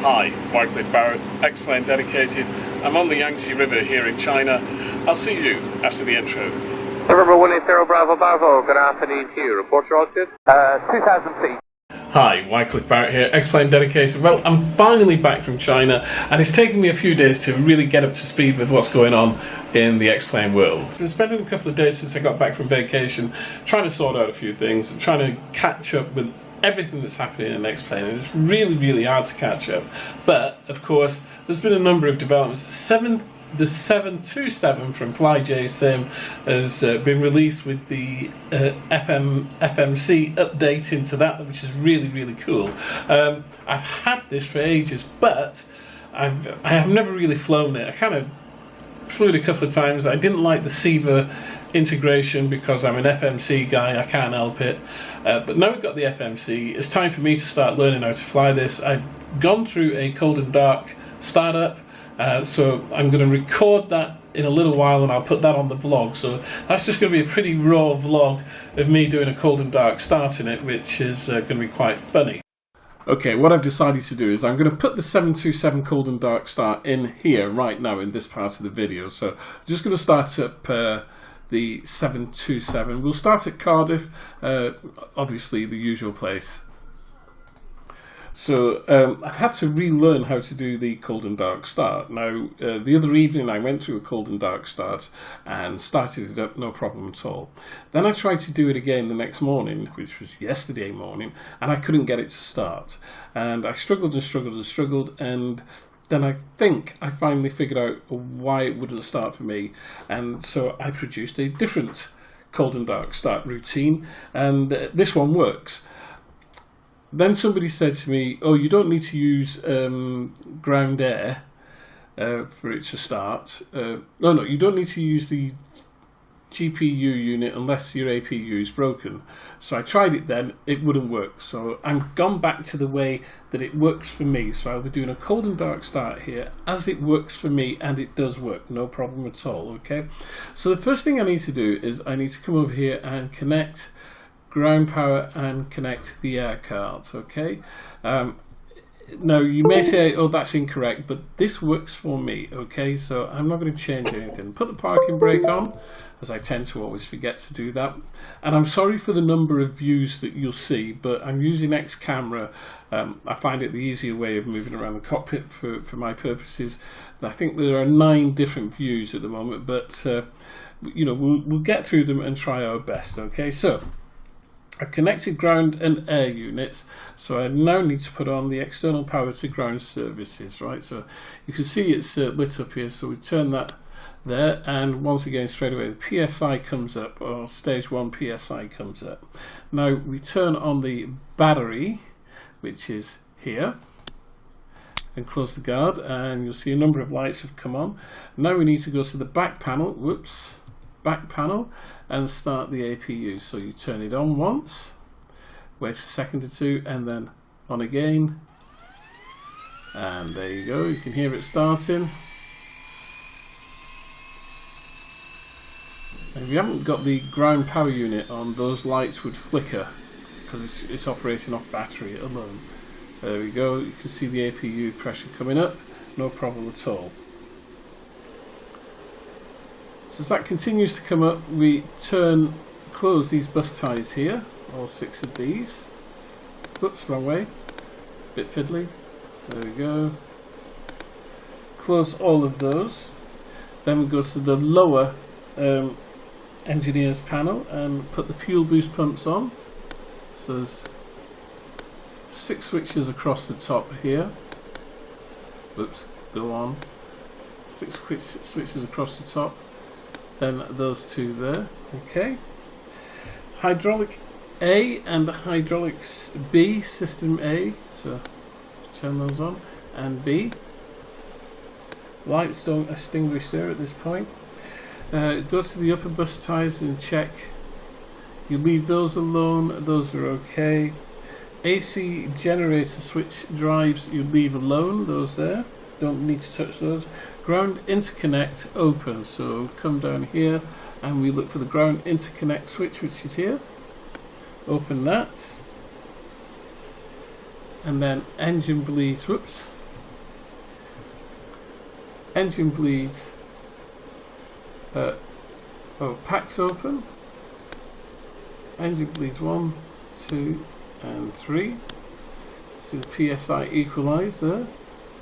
Hi, Barrett, Xplane dedicated. I'm on the Yangtze River here in China. I'll see you after the intro. November 180 Bravo Bravo, good afternoon to you. Report your altitude. 2,000 feet. Hi, Barrett here, Xplane dedicated. Well, I'm finally back from China, and it's taken me a few days to really get up to speed with what's going on in the Xplane world. I've been spending a couple of days since I got back from vacation trying to sort out a few things and trying to catch up with everything that's happening in Xplane, and it's really hard to catch up. But of course, there's been a number of developments. The 727 from FlyJ Sim has been released with the FMC update into that, which is really cool. I've had this for ages, but I have never really flown it. I kind of flew it a couple of times. I didn't like the SIVA integration because I'm an FMC guy, I can't help it. But now we've got the FMC, it's time for me to start learning how to fly this. I've gone through a cold and dark startup, so I'm going to record that in a little while and I'll put that on the vlog. So that's just going to be a pretty raw vlog of me doing a cold and dark start in it, which is going to be quite funny. Okay, what I've decided to do is I'm going to put the 727 cold and dark start in here right now in this part of the video. So I'm just going to start up the 727. We'll start at Cardiff, obviously the usual place. So I've had to relearn how to do the cold and dark start. Now the other evening I went through a cold and dark start and started it up, no problem at all. Then I tried to do it again the next morning, which was yesterday morning, and I couldn't get it to start. And I struggled, and then I think I finally figured out why it wouldn't start for me, and so I produced a different cold and dark start routine, and this one works. Then somebody said to me, oh, you don't need to use ground air for it to start. No, you don't need to use the GPU unit unless your APU is broken. So I tried it then, it wouldn't work. So I've gone back to the way that it works for me. So I'll be doing a cold and dark start here as it works for me, and it does work, no problem at all, okay? So the first thing I need to do is I need to come over here and connect ground power and connect the air cards, okay? Now you may say, oh, that's incorrect, but this works for me, okay? So I'm not going to change anything. Put the parking brake on, as I tend to always forget to do that. And I'm sorry for the number of views that you'll see, but I'm using X camera. I find it the easier way of moving around the cockpit for my purposes. I think there are 9 different views at the moment, but you know, we'll get through them and try our best, okay? So I've connected ground and air units, so I now need to put on the external power to ground services, right? So you can see it's lit up here, so we turn that there, and once again straight away the PSI comes up, or stage 1 PSI comes up. Now we turn on the battery, which is here, and close the guard, and you'll see a number of lights have come on. Now we need to go to the back panel, back panel, and start the APU. So you turn it on once, wait a second or two, and then on again, and there you go, you can hear it starting. And if you haven't got the ground power unit on, those lights would flicker because it's operating off battery alone. There we go, you can see the APU pressure coming up, no problem at all. So as that continues to come up, we close these bus ties here, all 6 of these. Whoops, wrong way, bit fiddly. There we go. Close all of those. Then we go to the lower engineer's panel and put the fuel boost pumps on. So there's 6 switches across the top here. Whoops, go on. 6 switches across the top. Then those 2 there, okay. Hydraulic A and hydraulics B, system A, so turn those on, and B. Lights don't extinguish there at this point. Go to the upper bus ties and check. You leave those alone, those are okay. AC generator switch drives you leave alone, those there, don't need to touch those. Ground interconnect open, so come down here and we look for the ground interconnect switch, which is here. Open that, and then engine bleeds, whoops, engine bleeds. Packs open. Engine bleeds 1, 2, and 3. See the PSI equalise there.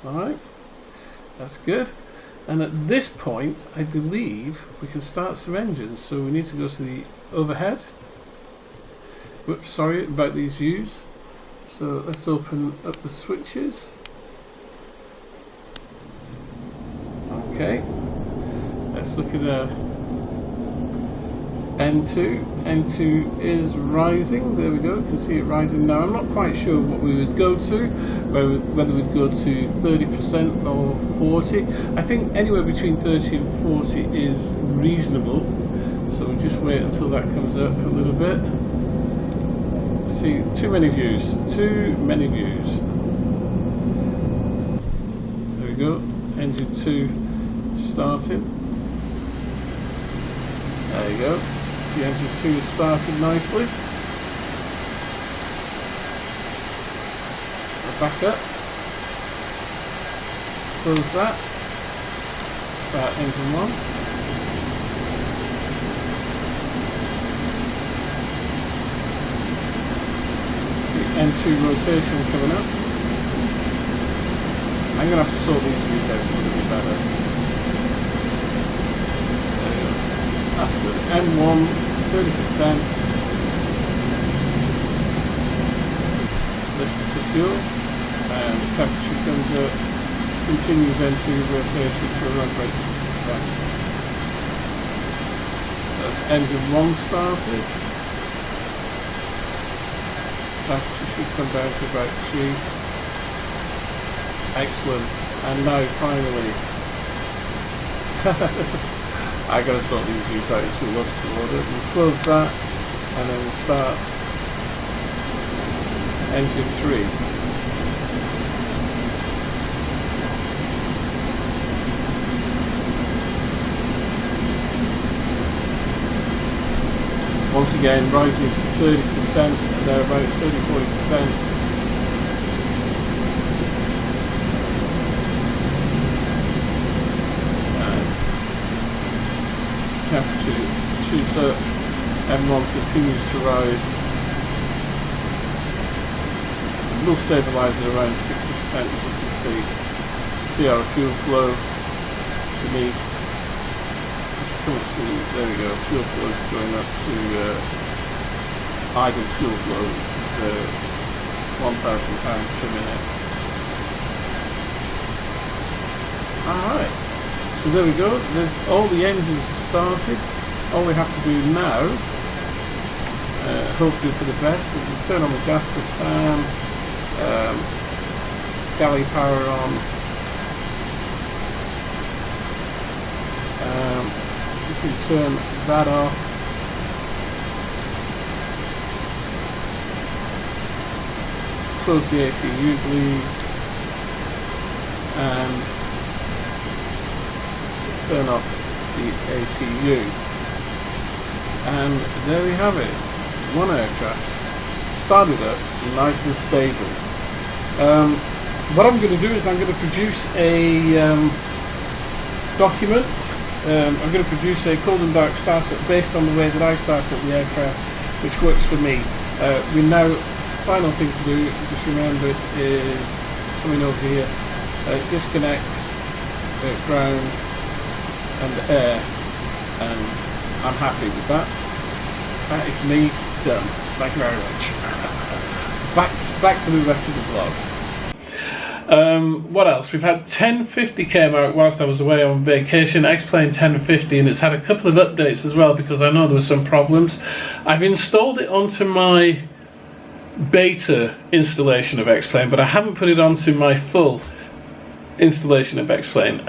Alright, that's good. And at this point, I believe we can start some engines. So we need to go to the overhead. Whoops, sorry about these views. So let's open up the switches. Okay, let's look at N2. N2 is rising. There we go. You can see it rising now. I'm not quite sure what we would go to, whether we'd go to 30% or 40. I think anywhere between 30 and 40 is reasonable. So we'll just wait until that comes up a little bit. See, too many views. Too many views. There we go. Engine 2 starting. There you go. See, engine 2 is started nicely. Back up. Close that. Start engine 1. See, N2 rotation coming up. I'm going to have to sort these views out a little bit better. That's good. M1, 30%. Lift the fuel, and the temperature comes up. Continues N2 rotation to around about 60%. That's engine 1 started. Temperature should come down to about 3. Excellent. And now finally. I gotta sort these views out in logical order. We'll close that and then we'll start engine 3. Once again rising to 30% and thereabouts, 30-40%. Temperature shoots up, M1 continues to rise. We'll stabilise at around 60%, as you can see. See our fuel flow beneath. Come up to, there we go, fuel flow is going up to idle fuel flow, which is £1,000 per minute. Alright. So there we go, there's all the engines are started. All we have to do now, hopefully for the best, is we turn on the Gasper fan, galley power on, we can turn that off, close the APU bleeds, and turn off the APU, and there we have it. One aircraft started up nice and stable. What I'm going to do is I'm going to produce a document. I'm going to produce a cold and dark startup based on the way that I start up the aircraft, which works for me. We now, final thing to do, just remember, is coming over here, disconnect ground and air, and I'm happy with that. That is me done. Thank you very much. Back to the rest of the vlog. What else? We've had 1050 came out whilst I was away on vacation, Xplane 1050, and it's had a couple of updates as well because I know there were some problems. I've installed it onto my beta installation of Xplane, but I haven't put it onto my full installation of Xplane.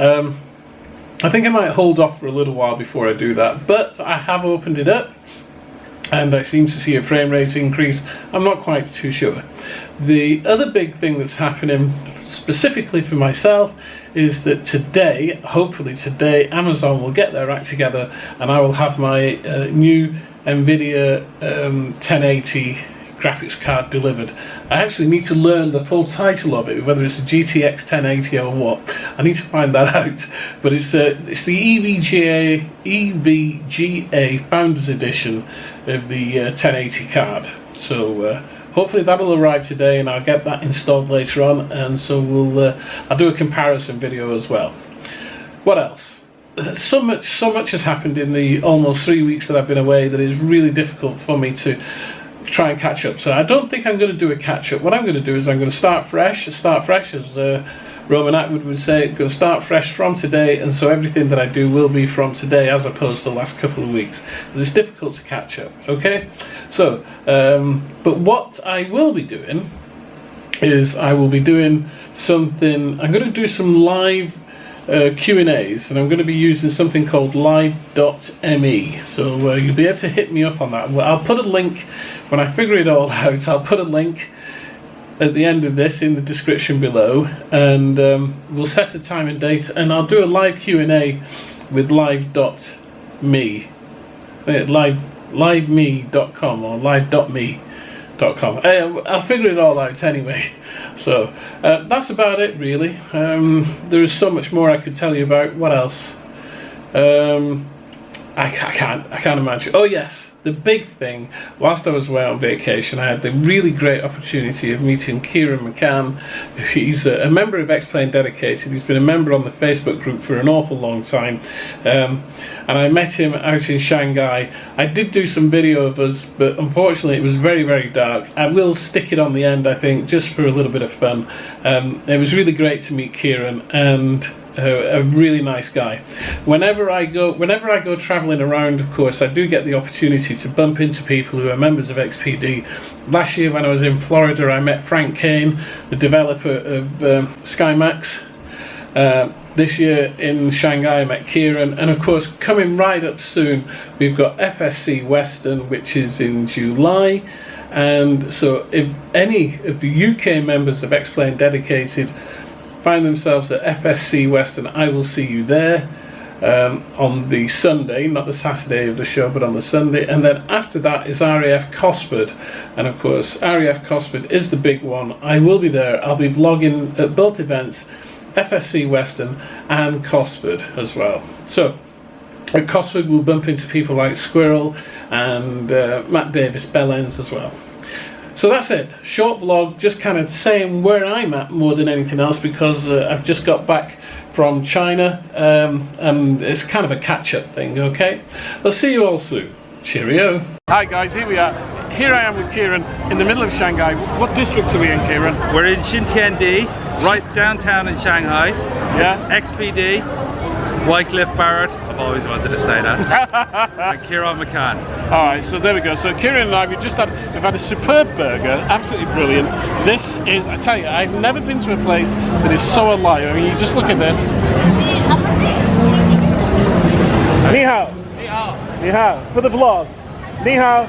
I think I might hold off for a little while before I do that, but I have opened it up and I seem to see a frame rate increase. I'm not quite too sure. The other big thing that's happening specifically for myself is that today, hopefully today, Amazon will get their act together and I will have my new NVIDIA 1080 graphics card delivered. I actually need to learn the full title of it, whether it's a GTX 1080 or what. I need to find that out. But it's the EVGA Founders Edition of the 1080 card. So hopefully that'll arrive today, and I'll get that installed later on. And so I'll do a comparison video as well. What else? So much has happened in the almost 3 weeks that I've been away that is really difficult for me to try and catch up. So I don't think I'm going to do a catch up. What I'm going to do is I'm going to start fresh as Roman Atwood would say. I'm going to start fresh from today, and so everything that I do will be from today as opposed to the last couple of weeks, because it's difficult to catch up. Okay, so but what I will be doing is I will be doing something. I'm going to do some live Q&As, and I'm going to be using something called live.me, so you'll be able to hit me up on that. Well, I'll put a link when I figure it all out. I'll put a link at the end of this in the description below, and we'll set a time and date, and I'll do a live Q&A with live.me, liveme.com or live.me.com. I'll figure it all out anyway. So that's about it, really. There is so much more I could tell you about. What else? I can't imagine. Oh yes, the big thing. Whilst I was away on vacation, I had the really great opportunity of meeting Kieran McCann. He's a member of Xplane Dedicated. He's been a member on the Facebook group for an awful long time, and I met him out in Shanghai. I did do some video of us, but unfortunately it was very, very dark. I will stick it on the end, I think, just for a little bit of fun. It was really great to meet Kieran, and a really nice guy. Whenever I go traveling around, of course, I do get the opportunity to bump into people who are members of XPD. Last year when I was in Florida, I met Frank Kane, the developer of SkyMax. This year in Shanghai I met Kieran, and of course coming right up soon we've got FSC Western, which is in July. And so if any of the UK members of Xplane Dedicated find themselves at FSC Western, I will see you there on the Sunday, not the Saturday of the show, but on the Sunday. And then after that is RAF Cosford, and of course RAF Cosford is the big one. I will be there. I'll be vlogging at both events, FSC Western and Cosford as well. So at Cosford we'll bump into people like Squirrel and Matt Davis Bellends as well. So that's it, short vlog, just kind of saying where I'm at more than anything else, because I've just got back from China, and it's kind of a catch-up thing. Okay, I'll see you all soon. Cheerio. Hi guys, here we are. Here I am with Kieran in the middle of Shanghai. What district are we in, Kieran? We're in Xintiandi, right downtown in Shanghai. Yeah. XPD, Wycliffe Barrett, I've always wanted to say that, and Kieran McCann. Alright, so there we go. So Kieran and I, we've had a superb burger, absolutely brilliant. This is, I tell you, I've never been to a place that is so alive. I mean, you just look at this. Ni hao. Ni hao. Ni hao. For the vlog. Ni hao.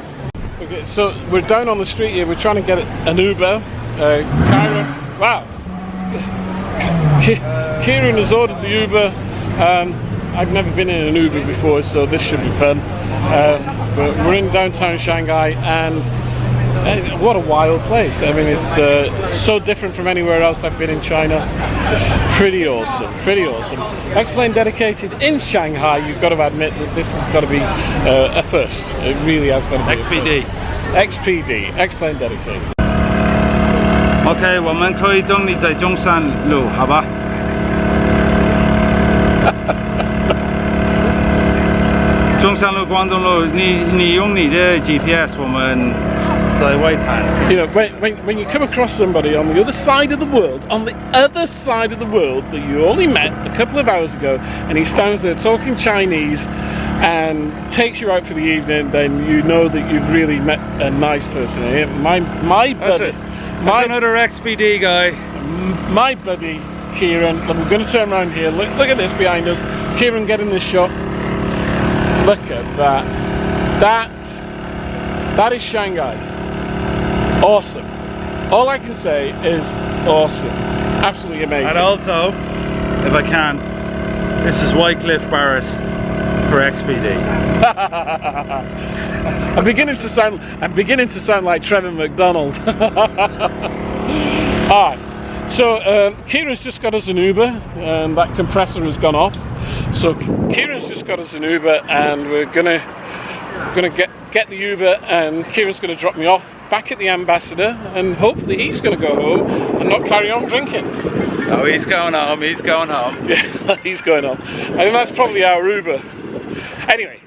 Okay, so we're down on the street here. We're trying to get an Uber. Kieran, wow. Kieran has ordered the Uber. I've never been in an Uber before, so this should be fun. But we're in downtown Shanghai, and what a wild place. I mean, it's so different from anywhere else I've been in China. It's pretty awesome, pretty awesome. Xplane Dedicated in Shanghai, you've got to admit that this has got to be a first. It really has got to be XPD. XPD, Xplane Dedicated. OK， 我们可以等你在中山路，好吧？中山路、广东路，你用你的 GPS， 我们在外滩。You know, when you come across somebody on the other side of the world, that you only met a couple of hours ago, and he stands there talking Chinese and takes you out for the evening, then you know that you've really met a nice person. My buddy, That's another XPD guy. My buddy Kieran. Look, we're going to turn around here. Look at this behind us. Kieran, get in this shot. Look at that. That is Shanghai. Awesome. All I can say is awesome. Absolutely amazing. And also, if I can, this is Wycliffe Barrett for XPD. I'm beginning to sound like Trevor McDonald. Alright, so Kieran's just got us an Uber, and that compressor has gone off. So Kieran's just got us an Uber, and we're gonna get the Uber, and Kieran's gonna drop me off back at the Ambassador, and hopefully he's gonna go home and not carry on drinking. Oh, he's going home. He's going home. Yeah, he's going home. I think that's probably our Uber. Anyway.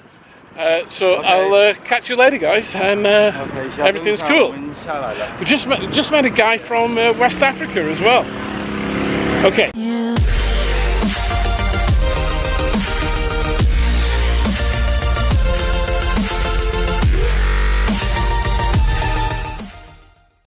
So Okay. I'll catch you later, guys, and everything's cool. We just met a guy from West Africa as well. Okay. You